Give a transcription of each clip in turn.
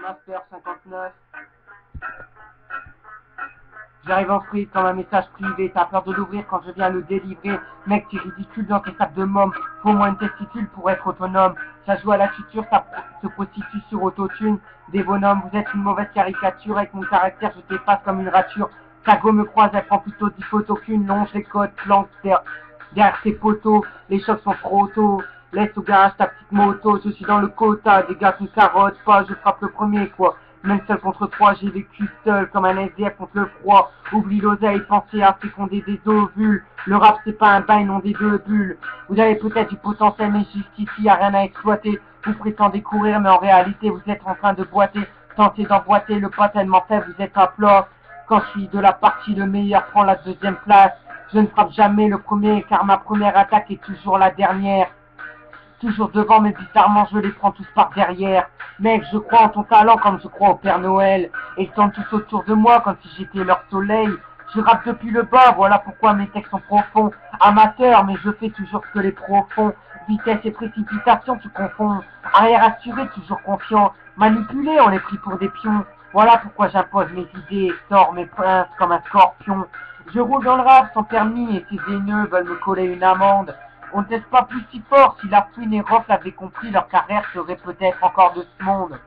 Master 59. J'arrive en free comme un message privé, t'as peur de l'ouvrir quand je viens le délivrer. Mec, t'es ridicule dans tes sacs de môme, faut au moins une testicule pour être autonome. Ça joue à la future, ça se prostitue sur autotune. Des bonhommes, vous êtes une mauvaise caricature, avec mon caractère je t'efface comme une rature. Ta go me croise, elle prend plutôt 10 photos qu'une, longe les côtes, planque derrière tes poteaux. Les chocs sont trop tôt, laisse au garage ta petite moto. Je suis dans le quota, dégage une carotte, pas je frappe le premier quoi. Même seul contre 3, j'ai vécu seul comme un SDF contre le froid. Oublie l'oseille, pensez à féconder des ovules. Le rap c'est pas un bail, non des deux bulles. Vous avez peut-être du potentiel mais jusqu'ici y'a rien à exploiter. Vous prétendez courir mais en réalité vous êtes en train de boiter. Tentez d'emboîter le pas tellement faible, vous êtes à plat. Quand je suis de la partie, le meilleur prend la deuxième place. Je ne frappe jamais le premier car ma première attaque est toujours la dernière. Toujours devant mais bizarrement je les prends tous par derrière. Mec, je crois en ton talent comme je crois au Père Noël. Et ils tournent tous autour de moi comme si j'étais leur soleil. Je rappe depuis le bas, voilà pourquoi mes textes sont profonds. Amateur, mais je fais toujours ce que les pros font. Vitesse et précipitation, tu confonds. Arrière assuré, toujours confiant. Manipulé, on est pris pour des pions. Voilà pourquoi j'impose mes idées et sors mes princes comme un scorpion. Je roule dans le rap sans permis et ces haineux veulent me coller une amende. On ne teste pas plus si fort, si la fouine et Rof l'avaient compris, leur carrière serait peut-être encore de ce monde.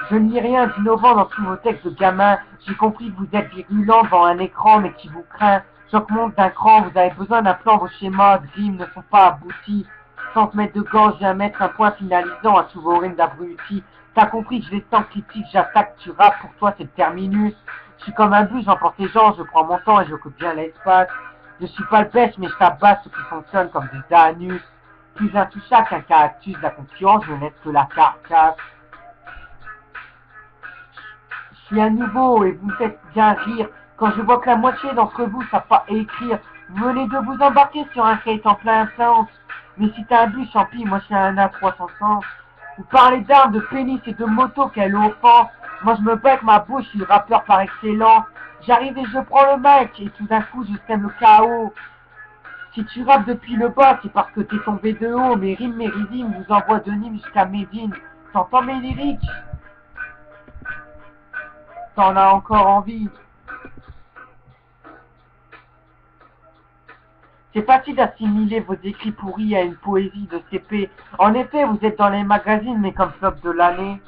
Je ne lis rien d'innovant dans tous vos textes de gamin. J'ai compris que vous êtes virulent devant un écran, mais qui vous craint. J'augmente d'un cran, vous avez besoin d'un plan, vos schémas de rimes ne sont pas aboutis. Sans te mettre de gants, je viens mettre un point finalisant à tous vos rimes d'abrutis. T'as compris que je les sens critiques, j'attaque, tu rappes, pour toi c'est le terminus. Je suis comme un bus, j'emporte les gens, je prends mon temps et je coupe bien l'espace. Je suis pas le best, mais je tabasse ceux qui fonctionnent comme des anus. Plus intouchable qu'un cactus, la concurrence, je n'aime que la carcasse. Je suis un nouveau et vous me faites bien rire. Quand je vois que la moitié d'entre vous savent pas écrire, vous venez de vous embarquer sur un skate en plein sens. Mais si t'as un bus, champi, moi je suis un A300. Vous parlez d'armes, de pénis et de moto, quelle offense. Moi je me bats avec ma bouche, je suis le rappeur par excellence. J'arrive et je prends le mic et tout d'un coup je sème le chaos. Si tu rappes depuis le bas, c'est parce que t'es tombé de haut. Mes rimes, mes ridimes vous envoient de Nîmes jusqu'à Médine. T'entends mes lyriques? T'en as encore envie? C'est facile d'assimiler vos écrits pourris à une poésie de CP. En effet, vous êtes dans les magazines, mais comme flop de l'année.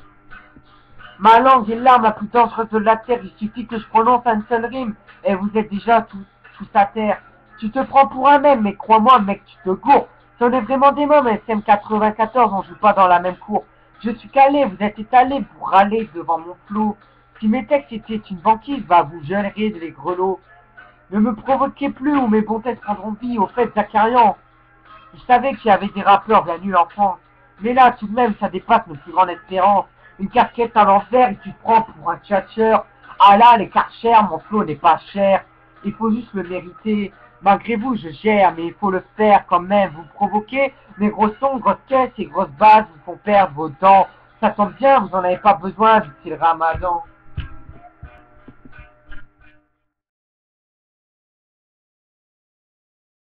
Ma langue est l'arme la plus dangereuse de la terre. Il suffit que je prononce une seule rime et vous êtes déjà tous à terre. Tu te prends pour un même, mais crois-moi, mec, tu te gourres. Si on est vraiment des mômes, SM94, on joue pas dans la même cour. Je suis calé, vous êtes étalé, vous râlez devant mon flot. Si mes textes étaient une banquise, bah vous gèlerez les grelots. Ne me provoquez plus ou mes bons textes prendront vie. Au fait, Zakarian, je savais qu'il y avait des rappeurs bien nuls en France. Mais là, tout de même, ça dépasse mes plus grandes espérances. Une casquette à l'envers et tu te prends pour un tchatcheur. Ah là, les karchers, mon flow n'est pas cher. Il faut juste le mériter. Malgré vous, je gère, mais il faut le faire quand même. Vous provoquez, mes gros sons, grosses caisses et grosses bases vous font perdre vos dents. Ça tombe bien, vous en avez pas besoin vu que c'est le ramadan.